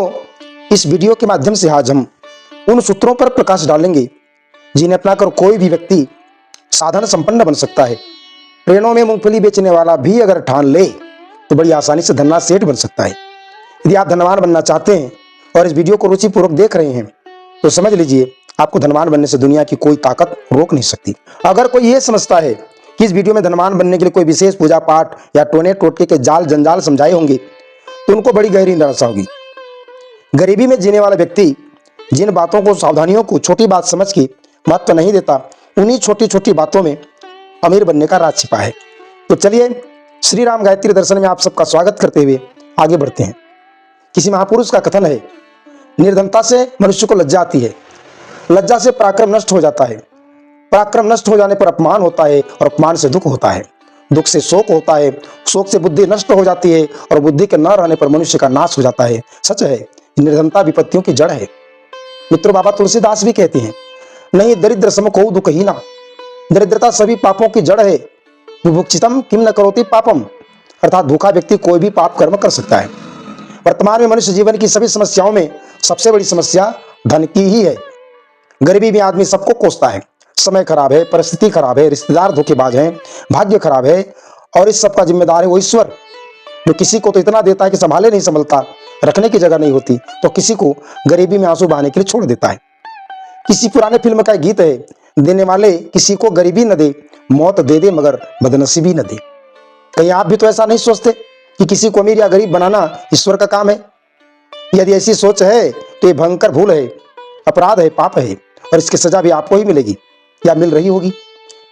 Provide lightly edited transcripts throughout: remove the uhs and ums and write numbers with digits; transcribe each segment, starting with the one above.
मित्रों, इस वीडियो के माध्यम से आज हम उन सूत्रों पर प्रकाश डालेंगे जिन्हें अपनाकर कोई भी व्यक्ति साधन संपन्न बन सकता है। ट्रेनों में मूंगफली बेचने वाला भी अगर ठान ले तो बड़ी आसानी से धन्ना सेठ बन सकता है। यदि आप धनवान बनना चाहते हैं और इस वीडियो को रुचिपूर्वक देख रहे हैं तो समझ लीजिए आपको धनवान बनने से दुनिया की कोई ताकत रोक नहीं सकती। अगर कोई ये समझता है कि इस वीडियो में धनवान बनने के लिए कोई विशेष पूजा पाठ या टोने टोटके के जाल जंजाल समझाए होंगे तो उनको बड़ी गहरी निराशा होगी। गरीबी में जीने वाला व्यक्ति जिन बातों को, सावधानियों को छोटी बात समझ के महत्व नहीं देता, उन्हीं छोटी छोटी बातों में अमीर बनने का राज छिपा है। तो चलिए श्री राम गायत्री दर्शन में आप सबका स्वागत करते हुए आगे बढ़ते हैं। किसी महापुरुष का कथन है, निर्धनता से मनुष्य को लज्जा आती है, लज्जा से पराक्रम नष्ट हो जाता है, पराक्रम नष्ट हो जाने पर अपमान होता है और अपमान से दुख होता है, दुख से शोक होता है, शोक से बुद्धि नष्ट हो जाती है और बुद्धि के न रहने पर मनुष्य का नाश हो जाता है। सच है, निर्धनता विपत्तियों की जड़ है। मित्रों, बाबा तुलसीदास भी कहते हैं, नहीं दरिद्र सम को दुखहीना, दरिद्रता सभी पापों की जड़ है। विभुक्षितम किम न करोति पापम, अर्थात भूखा व्यक्ति कोई भी पाप कर्म कर सकता है। वर्तमान में मनुष्य जीवन की सभी समस्याओं में सबसे बड़ी समस्या धन की ही है। गरीबी में आदमी सबको कोसता है, समय खराब है, परिस्थिति खराब है, रिश्तेदार धोखेबाज हैं, भाग्य खराब है और इस सब का जिम्मेदार है वो ईश्वर, जो किसी को तो इतना देता है कि संभाले नहीं संभलता, रखने की जगह नहीं होती, तो किसी को गरीबी में आंसू बहाने के लिए छोड़ देता है। किसी पुराने फिल्म का गीत है, देने वाले किसी को गरीबी न दे, मौत दे दे मगर बदनसीबी न दे। कहीं आप भी तो ऐसा नहीं सोचते कि किसी को अमीर या गरीब बनाना ईश्वर का काम है? यदि ऐसी सोच है तो ये भयंकर भूल है, अपराध है, पाप है और इसकी सजा भी आपको ही मिलेगी या मिल रही होगी।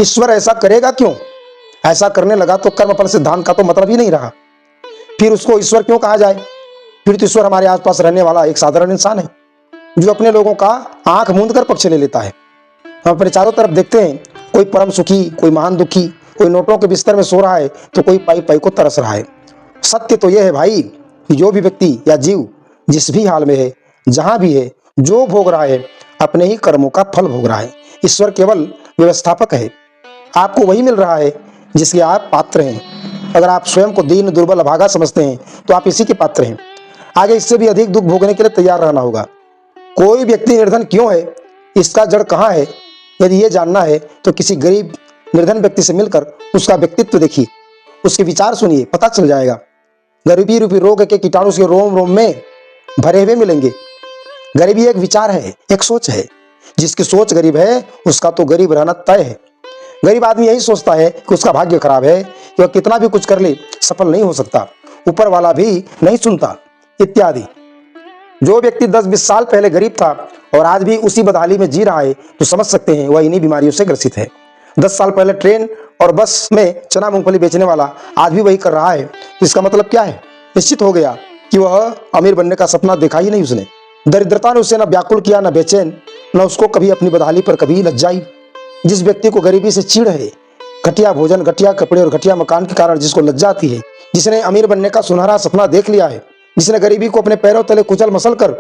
ईश्वर ऐसा करेगा क्यों? ऐसा करने लगा तो कर्मफल सिद्धांत का तो मतलब ही नहीं रहा। फिर उसको ईश्वर क्यों कहा जाए? फिर तो ईश्वर हमारे आसपास रहने वाला एक साधारण इंसान है जो अपने लोगों का आंख मूंद कर पक्ष ले लेता है। हम अपने चारों तरफ देखते हैं, कोई परम सुखी, कोई महान दुखी, कोई नोटों के बिस्तर में सो रहा है तो कोई पाई पाई को तरस रहा है। सत्य तो यह है भाई कि जो भी व्यक्ति या जीव जिस भी हाल में है, जहां भी है, जो भोग रहा है अपने ही कर्मों का फल भोग रहा है। ईश्वर केवल व्यवस्थापक है, आपको वही मिल रहा है जिसके आप पात्र हैं। अगर आप स्वयं को दीन, दुर्बल, अभागा समझते हैं तो आप इसी के पात्र हैं। आगे इससे भी अधिक दुख भोगने के लिए तैयार रहना होगा। कोई व्यक्ति निर्धन क्यों है, इसका जड़ कहाँ है, यदि ये जानना है तो किसी गरीब निर्धन व्यक्ति से मिलकर उसका व्यक्तित्व देखिए, उसके विचार सुनिए, पता चल जाएगा। गरीबी रूपी रोग के कीटाणु उसके रोम रोम में भरे हुए मिलेंगे। गरीबी एक विचार है, एक सोच है। जिसकी सोच गरीब है उसका तो गरीब रहना तय है। गरीब आदमी यही सोचता है कि उसका भाग्य खराब है, कि वह कितना भी कुछ कर ले सफल नहीं हो सकता, ऊपर वाला भी नहीं सुनता इत्यादि। जो व्यक्ति 10-20 साल पहले गरीब था और आज भी उसी बदहाली में जी रहा है तो समझ सकते हैं वह इन्हीं बीमारियों से ग्रसित है। 10 साल पहले ट्रेन और बस में चना मूंगफली बेचने वाला आज भी वही कर रहा है, तो इसका मतलब क्या है? निश्चित हो गया कि वह अमीर बनने का सपना देखा ही नहीं उसने। दरिद्रता ने उसे न व्याकुल किया, न बेचैन, न उसको कभी अपनी बदहाली पर कभी लज्जाई। जिस व्यक्ति को गरीबी से चिढ़ है, घटिया भोजन, घटिया कपड़े और घटिया मकान के कारण जिसको लज्जा आती है, जिसने अमीर बनने का सुनहरा सपना देख लिया है, जिसने गरीबी को अपने पैरों तले कुचल मसल कर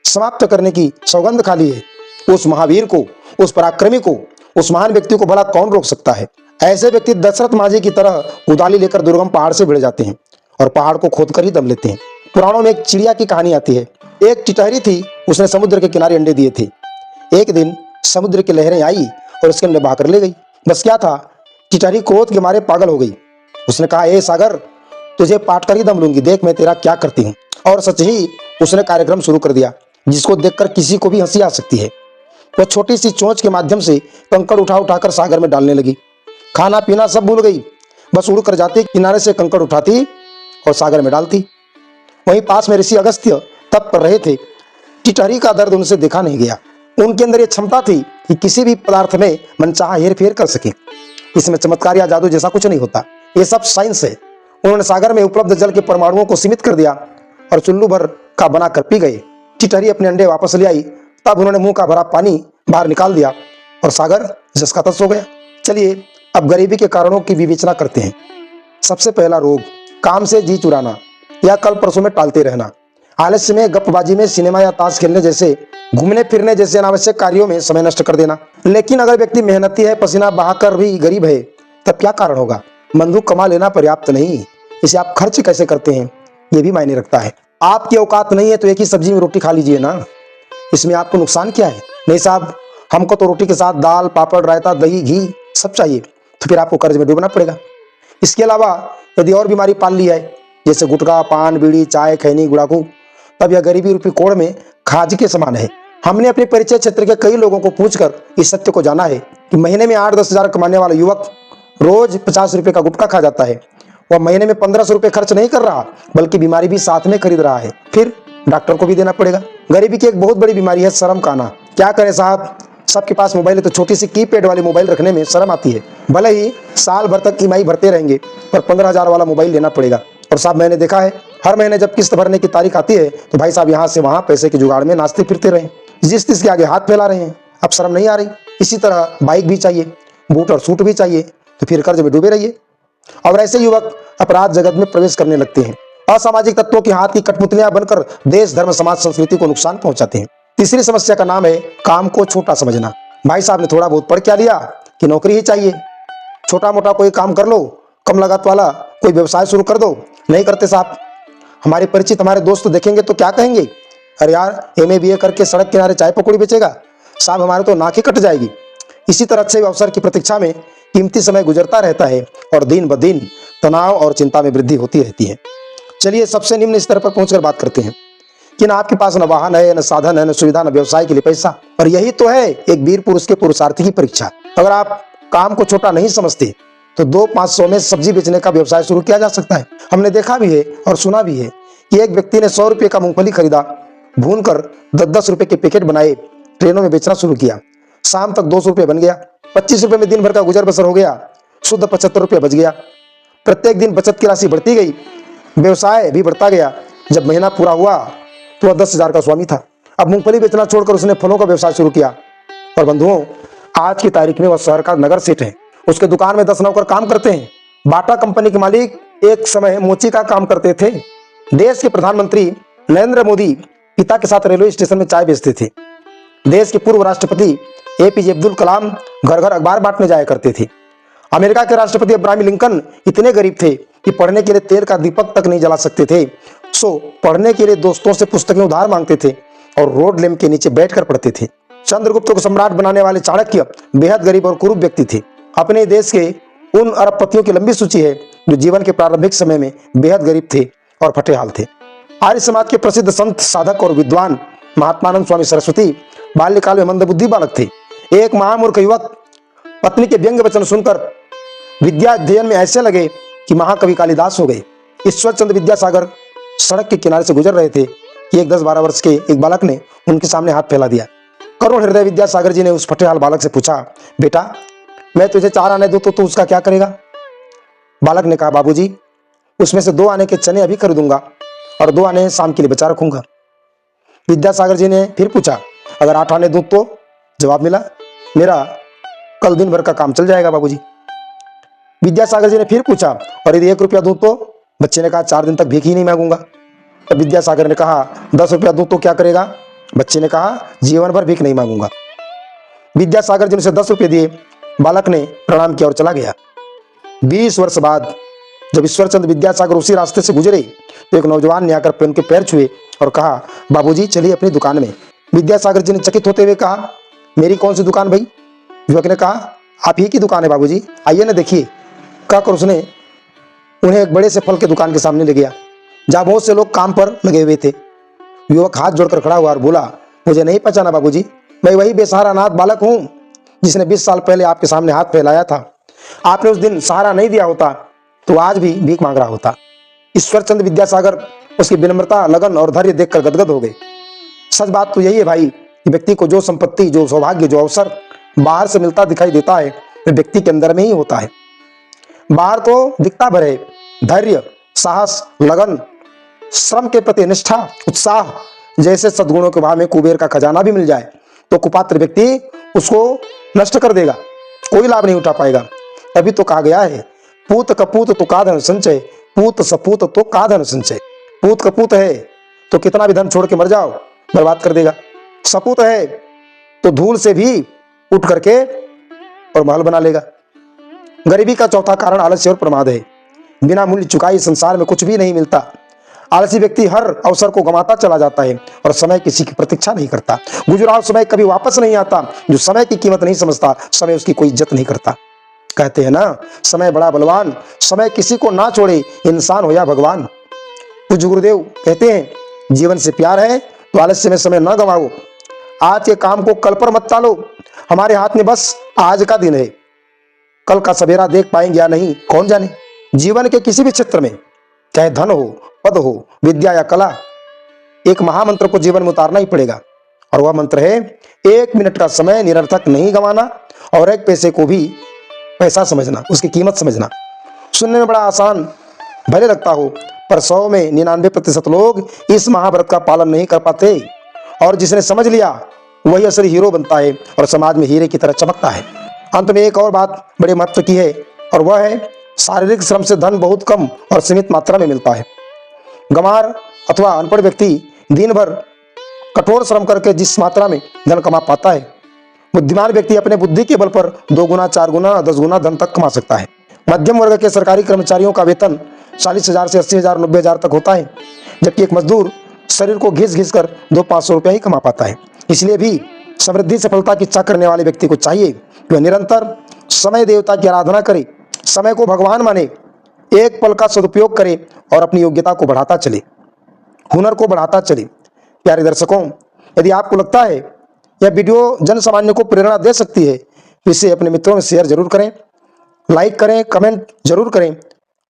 समाप्त करने की सौगंध खा ली है, उस महावीर को, उस पराक्रमी को, उस महान व्यक्ति को भला कौन रोक सकता है? ऐसे व्यक्ति दशरथ मांझी की तरह कुदाली लेकर दुर्गम पहाड़ से भिड़ जाते हैं और पहाड़ को खोद कर ही दम लेते हैं। पुराणों में एक चिड़िया की कहानी आती है। एक टिटहरी थी, उसने समुद्र के किनारे अंडे दिए थे। एक दिन समुद्र की लहरें आई और उसके अंडे बहाकर ले गई। बस क्या था, टिटहरी क्रोध के मारे पागल हो गई। उसने कहा, ए सागर, तुझे पाट कर ही दम लूंगी, देख मैं तेरा क्या करती हूँ। और सच ही उसने कार्यक्रम शुरू कर दिया जिसको देखकर किसी को भी हंसी आ सकती है। वह छोटी सी चोंच के माध्यम से कंकड़ उठा उठाकर सागर में डालने लगी। खाना पीना सब भूल गई, बस उड़ कर जाती, किनारे से कंकड़ उठाती और सागर में डालती। वहीं पास में ऋषि अगस्त्य तप कर रहे थे। टिटहरी का दर्द उनसे देखा नहीं गया। उनके अंदर यह क्षमता थी कि किसी भी पदार्थ में मनचाहा हेर फेर कर सके। इसमें चमत्कार या जादू जैसा कुछ नहीं होता, ये सब साइंस है। उन्होंने सागर में उपलब्ध जल के परमाणुओं को सीमित कर दिया और चुल्लू भर का बनाकर पी गए। टिटहरी अपने अंडे वापस ले आई, तब उन्होंने मुंह का भरा पानी बाहर निकाल दिया और सागर जस का तस हो गया। चलिए अब गरीबी के कारणों की विवेचना करते हैं। सबसे पहला रोग, काम से जी चुराना या कल परसों में टालते रहना। आलस्य में, गपबाजी में, सिनेमा या ताश खेलने जैसे, घूमने फिरने जैसे अनावश्यक कार्यों में समय नष्ट कर देना। लेकिन अगर व्यक्ति मेहनती है, पसीना बहाकर भी गरीब है, तब क्या कारण होगा? बंदूक कमा लेना पर्याप्त नहीं, इसे आप खर्च कैसे करते हैं ये भी मायने रखता है। आपकी औकात नहीं है तो एक ही सब्जी में रोटी खा लीजिए ना, इसमें आपको नुकसान क्या है? नहीं साहब, हमको तो रोटी के साथ दाल, पापड़, रायता, दही, घी सब चाहिए, तो फिर आपको कर्ज में डूबना पड़ेगा। इसके अलावा यदि और बीमारी पाल ली है, जैसे गुटखा, पान, बीड़ी, चाय, खैनी, गुड़ाखू, तब यह गरीबी रूपी कोड़ में खाज के समान है। हमने अपने परिचय क्षेत्र के कई लोगों को पूछकर इस सत्य को जाना है कि महीने में 8-10 हजार कमाने वाला युवक रोज 50 रुपए का गुटखा खा जाता है। वह महीने में 1500 रुपए खर्च नहीं कर रहा, बल्कि बीमारी भी साथ में खरीद रहा है, फिर डॉक्टर को भी देना पड़ेगा। गरीबी की एक बहुत बड़ी बीमारी है शर्म का आना। क्या करें साहब, सबके पास मोबाइल है तो छोटी सी कीपैड वाली मोबाइल रखने में शर्म आती है। भले ही साल भर तक ईएमआई भरते रहेंगे, पर 15,000 वाला मोबाइल लेना पड़ेगा। और साहब मैंने देखा है, हर महीने जब किस्त भरने की तारीख आती है तो भाई साहब यहाँ से वहाँ पैसे के जुगाड़ में नाचते फिरते रहे, जिस तिस के आगे हाथ फैला रहे हैं। अब शर्म नहीं आ रही। इसी तरह बाइक भी चाहिए, बूट और सूट भी चाहिए, तो फिर कर्ज में डूबे रहिए। और ऐसे युवक अपराध जगत में प्रवेश करने लगते हैं, असामाजिक तत्वों के हाथ की कठपुतलियां बनकर देश, धर्म, समाज, संस्कृति को नुकसान पहुंचाते हैं। तीसरी समस्या का नाम है काम को छोटा समझना। भाई साहब ने थोड़ा बहुत पढ़ क्या लिया कि नौकरी ही चाहिए, छोटा मोटा कोई काम कर लो, कम लागत वाला कोई व्यवसाय शुरू कर दो। नहीं करते साहब। हमारे परिचित, हमारे दोस्त देखेंगे तो क्या कहेंगे, अरे यार एमए बीए करके सड़क किनारे चाय पकौड़ी बेचेगा। साहब हमारे तो नाक ही कट जाएगी। इसी तरह अच्छे अवसर की प्रतीक्षा में कीमती समय गुजरता रहता है और दिन ब दिन तनाव और चिंता में वृद्धि होती रहती है। चलिए सबसे निम्न स्तर पर पहुंचकर बात करते हैं कि न आपके पास न वाहन है, न साधन है, न सुविधा, न व्यवसाय के लिए पैसा। और यही तो है एक वीर पुरुष के पुरुषार्थी की परीक्षा। अगर आप काम को छोटा नहीं समझते तो 2-500 में सब्जी बेचने का व्यवसाय शुरू किया जा सकता है। हमने देखा भी है और सुना भी है कि एक व्यक्ति ने 100 रुपये का मूंगफली खरीदा, भून कर 10-10 रुपए के पैकेट बनाए, ट्रेनों में बेचना शुरू किया। शाम तक 200 रुपये बन गया, 25 रुपये में दिन भर का गुजर बसर हो गया, शुद्ध 75 रुपये बच गया। प्रत्येक दिन बचत की राशि बढ़ती गई, व्यवसाय भी बढ़ता गया। जब महीना पूरा हुआ तो वह 10,000 का स्वामी था। अब मूंगफली बेचना छोड़कर उसने फलों का व्यवसाय शुरू किया। और बंधुओं, आज की तारीख में वह शहर का नगर सेठ है। उसके दुकान में 10 नौकर काम करते हैं। बाटा कंपनी के मालिक एक समय मोची का काम करते थे। देश के प्रधानमंत्री नरेंद्र मोदी पिता के साथ रेलवे स्टेशन में चाय बेचते थे। देश के पूर्व राष्ट्रपति एपीजे अब्दुल कलाम घर घर अखबार बांटने जाया करते थे। अमेरिका के राष्ट्रपति अब्राहम लिंकन इतने गरीब थे कि पढ़ने के लिए तेल का दीपक तक नहीं जला सकते थे, सो पढ़ने के लिए दोस्तों से पुस्तकें उधार मांगते थे और रोड लैंप के नीचे बैठकर पढ़ते थे। चंद्रगुप्त को सम्राट बनाने वाले चाणक्य बेहद गरीब और कुरूप व्यक्ति थे। अपने देश के उन अरबपतियों की लंबी सूची है जो जीवन के प्रारंभिक समय में बेहद गरीब थे और फटेहाल थे। आर्य समाज के प्रसिद्ध संत, साधक और विद्वान महात्मानंद स्वामी सरस्वती बाल्यकाल में मंदबुद्धि बालक थे। एक महामूर्ख युवक पत्नी के व्यंग्य वचन सुनकर विद्या अध्ययन में ऐसे लगे कि महाकवि कालिदास हो गए। ईश्वरचंद्र विद्यासागर सड़क के किनारे से गुजर रहे थे कि एक 10-12 वर्ष के एक बालक ने उनके सामने हाथ फैला दिया। करुण हृदय विद्यासागर जी ने उस फटेहाल बालक से पूछा, बेटा मैं तुझे 4 आने दूं तो तू उसका क्या करेगा? बालक ने कहा, बाबूजी उसमें से 2 आने के चने अभी खरीदूंगा और 2 आने शाम के लिए बचा रखूंगा। विद्यासागर जी ने फिर पूछा, अगर 8 आने दूं तो? जवाब मिला, मेरा कल दिन भर का काम चल जाएगा बाबूजी। विद्यासागर जी ने फिर पूछा, और यदि 1 रुपया दूं तो? बच्चे ने कहा, 4 दिन तक भीख ही नहीं मांगूंगा। तब विद्यासागर ने कहा, 10 रुपया दूं तो क्या करेगा? बच्चे ने कहा, जीवन भर भीख नहीं मांगूंगा। विद्यासागर जी ने उसे 10 रुपये दिए। बालक ने प्रणाम किया और चला गया। 20 वर्ष बाद जब ईश्वरचंद्र विद्यासागर उसी रास्ते से गुजरे तो एक नौजवान ने आकर उनके पैर छुए और कहा, बाबूजी चलिए अपनी दुकान में। विद्यासागर जी ने चकित होते हुए कहा, मेरी कौन सी दुकान भाई? युवक ने कहा, आप ही की दुकान है बाबूजी, आइए ना देखिए। कहकर उसने उन्हें एक बड़े से फल के दुकान के सामने ले गया जहाँ बहुत से लोग काम पर लगे हुए थे। युवक हाथ जोड़कर खड़ा हुआ और बोला, मुझे नहीं पहचाना बाबूजी, मैं वही बेसहारा अनाथ बालक हूँ जिसने 20 साल पहले आपके सामने हाथ फैलाया था। आपने उस दिन सहारा नहीं दिया होता तो आज भी भीख मांग रहा होता। ईश्वरचंद्र विद्यासागर उसकी विनम्रता, लगन और धैर्य देखकर गदगद हो गए। सच बात तो यही है भाई कि व्यक्ति को जो संपत्ति, जो सौभाग्य, जो अवसर बाहर से मिलता दिखाई देता है वह व्यक्ति के अंदर में ही होता है। बाहर तो दिखता भर है, धैर्य, साहस, लगन, श्रम के प्रति निष्ठा, उत्साह जैसे सद्गुणों के भाव में कुबेर का खजाना भी मिल जाए तो कुपात्र व्यक्ति उसको नष्ट कर देगा, कोई लाभ नहीं उठा पाएगा। तभी तो कहा गया है, पूत कपूत तो का धन संचय, पूत सपूत तो का धन संचय। पूत कपूत है तो कितना भी धन छोड़ के मर जाओ बर्बाद कर देगा। सपूत है तो धूल से भी उठ करके और महल बना लेगा। गरीबी का चौथा कारण आलस्य और प्रमाद है। बिना मूल्य चुकाई संसार में कुछ भी नहीं मिलता। आलसी व्यक्ति हर अवसर को गंवाता चला जाता है और समय किसी की प्रतीक्षा नहीं करता। गुजरा हुआ समय कभी वापस नहीं आता। जो समय की कीमत नहीं समझता, समय उसकी कोई इज्जत नहीं करता। कहते हैं ना, समय बड़ा बलवान, समय किसी को ना छोड़े, इंसान हो या भगवान। पूज्य गुरुदेव कहते हैं, जीवन से प्यार है तो आलस्य में समय न गंवाओ। आज के काम को कल पर मत टालो। हमारे हाथ में बस आज का दिन है, कल का सवेरा देख पाएंगे या नहीं कौन जाने। जीवन के किसी भी क्षेत्र में, चाहे धन हो, पद हो, विद्या या कला, एक महामंत्र को जीवन में उतारना ही पड़ेगा। और वह मंत्र है, 1 मिनट का समय निरर्थक नहीं गंवाना और 1 पैसे को भी पैसा समझना, उसकी कीमत समझना। सुनने में बड़ा आसान भले लगता हो, पर 100 में 99% लोग इस महाव्रत का पालन नहीं कर पाते। और जिसने समझ लिया वही असली हीरो बनता है और समाज में हीरे की तरह चमकता है। अंत में एक और बात बड़े महत्व की है, और वह है, शारीरिक श्रम से धन बहुत कम और सीमित मात्रा में मिलता है। गंवार अथवा अनपढ़ व्यक्ति दिन भर कठोर श्रम करके जिस मात्रा में धन कमा पाता है, बुद्धिमान व्यक्ति अपने बुद्धि के बल पर 2 गुना, 4 गुना, 10 गुना धन तक कमा सकता है। मध्यम वर्ग के सरकारी कर्मचारियों का वेतन 40,000 से 80,000, 90,000 तक होता है, जबकि एक मजदूर शरीर को घिस घिस कर 200-500 रुपया ही कमा पाता है। इसलिए भी समृद्धि सफलता की इच्छा करने वाले व्यक्ति को चाहिए कि वह निरंतर समय देवता की आराधना करे, समय को भगवान माने, एक पल का सदुपयोग करे और अपनी योग्यता को बढ़ाता चले, हुनर को बढ़ाता चले। प्यारे दर्शकों, यदि आपको लगता है यह वीडियो जन सामान्य को प्रेरणा दे सकती है, तो इसे अपने मित्रों में शेयर जरूर करें, लाइक करें, कमेंट जरूर करें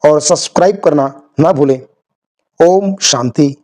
और सब्सक्राइब करना ना भूलें। ओम शांति।